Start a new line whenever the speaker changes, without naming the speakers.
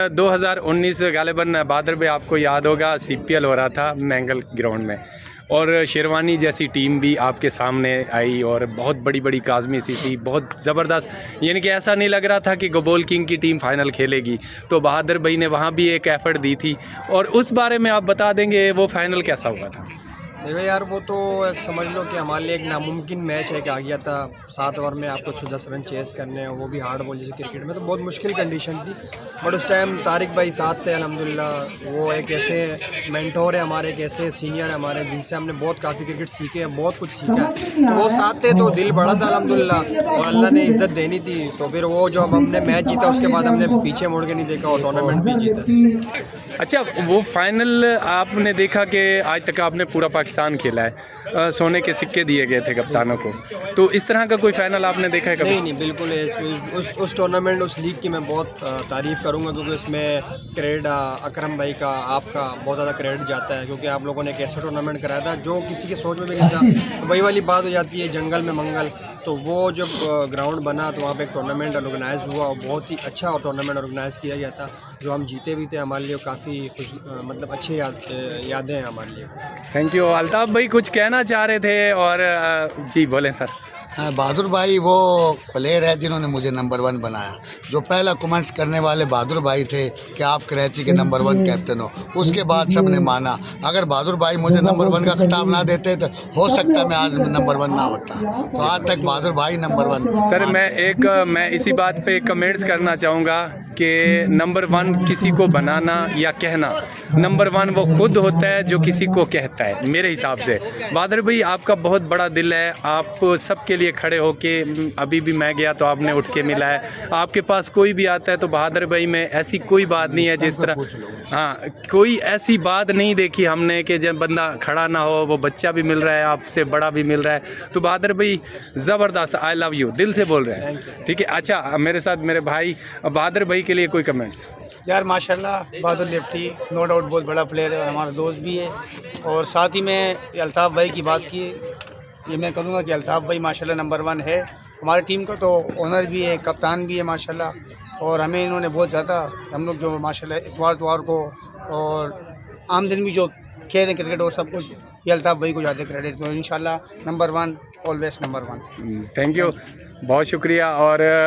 2019 गालिबन बहादुर भाई, आपको याद होगा CPL हो रहा था मैंगल ग्राउंड में, और शेरवानी जैसी टीम भी आपके सामने आई और बहुत बड़ी बड़ी काज़मी सी थी, बहुत ज़बरदस्त। यानी कि ऐसा नहीं लग रहा था कि गोबोल किंग की टीम फाइनल खेलेगी, तो बहादुर भाई ने वहाँ भी एक एफ़र्ट दी थी। और उस बारे में आप बता देंगे वो फाइनल कैसा हुआ था?
देखो यार, वो तो एक समझ लो कि हमारे लिए एक नामुमकिन मैच है कि आ गया था। 7 ओवर में आपको 10 रन चेस करने हैं, वो भी हार्ड बॉल जैसे क्रिकेट में, तो बहुत मुश्किल कंडीशन थी। बट उस टाइम तारिक भाई साथ थे अल्हम्दुलिल्लाह। वो एक ऐसे मेंटोर है हमारे, एक ऐसे सीनियर है हमारे, जिनसे हमने बहुत काफ़ी क्रिकेट सीखे हैं, बहुत कुछ सीखा है। तो वो साथ थे तो दिल बड़ा था अल्हम्दुलिल्लाह, और अल्लाह ने इज़्ज़त देनी थी। तो फिर वो जो हमने मैच जीता, उसके बाद हमने पीछे मुड़ के नहीं देखा और टूर्नामेंट भी जीता।
अच्छा, वो फाइनल आपने देखा कि आज तक आपने पूरा पाकिस्तान खेला है, सोने के सिक्के दिए गए थे कप्तानों को, तो इस तरह का कोई फाइनल आपने देखा है कभी?
नहीं बिल्कुल। उस टूर्नामेंट, उस लीग की मैं बहुत तारीफ़ करूंगा, क्योंकि उसमें क्रेडिट अकरम भाई का, आपका बहुत ज़्यादा क्रेडिट जाता है, क्योंकि आप लोगों ने एक ऐसा टूर्नामेंट कराया था जो किसी के सोच में भी नहीं था। तो वही वाली बात हो जाती है, जंगल में मंगल। तो वो जब ग्राउंड बना तो वहाँ पे एक टूर्नामेंट ऑर्गेनाइज़ हुआ, और बहुत ही अच्छा टूर्नामेंट ऑर्गेनाइज़ किया गया था, जो हम जीते भी थे। हमारे लिए काफ़ी मतलब अच्छी यादें हैं हमारे लिए।
Thank you. अल्ताफ़ भाई कुछ कहना चाह रहे थे, और जी बोलें सर।
हाँ, बहादुर भाई वो प्लेयर है जिन्होंने मुझे नंबर 1 बनाया। जो पहला कमेंट्स करने वाले बहादुर भाई थे कि आप कराची के नंबर 1 कैप्टन हो, उसके बाद सबने माना। अगर बहादुर भाई मुझे नंबर 1 का खिताब ना देते तो हो सकता है मैं आज नंबर 1 ना होता। तो आज तक बहादुर भाई नंबर 1।
सर मैं इसी बात पे कमेंट्स करना चाहूँगा कि नंबर 1 किसी को बनाना या कहना, नंबर 1 वो खुद होता है जो किसी को कहता है, मेरे हिसाब से। बहादुर भाई, आपका बहुत बड़ा दिल है, आप सबके लिए खड़े होके, अभी भी मैं गया तो आपने उठ के मिला है। आपके पास कोई भी आता है तो बहादुर भाई में ऐसी कोई बात नहीं है जिस तरह, हाँ, कोई ऐसी बात नहीं देखी हमने कि जब बंदा खड़ा ना हो, वो बच्चा भी मिल रहा है, आपसे बड़ा भी मिल रहा है। तो बहादुर भाई ज़बरदस्त, आई लव यू, दिल से बोल रहे हैं, ठीक है। अच्छा, मेरे साथ मेरे भाई बहादुर भाई के लिए कोई कमेंट्स?
यार माशाल्लाह, बहादुर लेफ्टी नो डाउट बहुत बड़ा प्लेयर है और हमारा दोस्त भी है। और साथ ही में अल्ताफ़ भाई की बात की, ये मैं करूँगा कि अल्ताफ़ भाई माशाल्लाह नंबर 1 है हमारी टीम का, तो ओनर भी है, कप्तान भी है माशाल्लाह। और हमें इन्होंने बहुत ज़्यादा, हम लोग जो माशाल्लाह इतवार को और आम दिन भी जो खेल रहे क्रिकेट और सब कुछ, ये अल्ताफ़ भाई को ज़्यादा क्रेडिट। तो इंशाल्लाह number 1, always number 1।
Thank you, बहुत शुक्रिया। और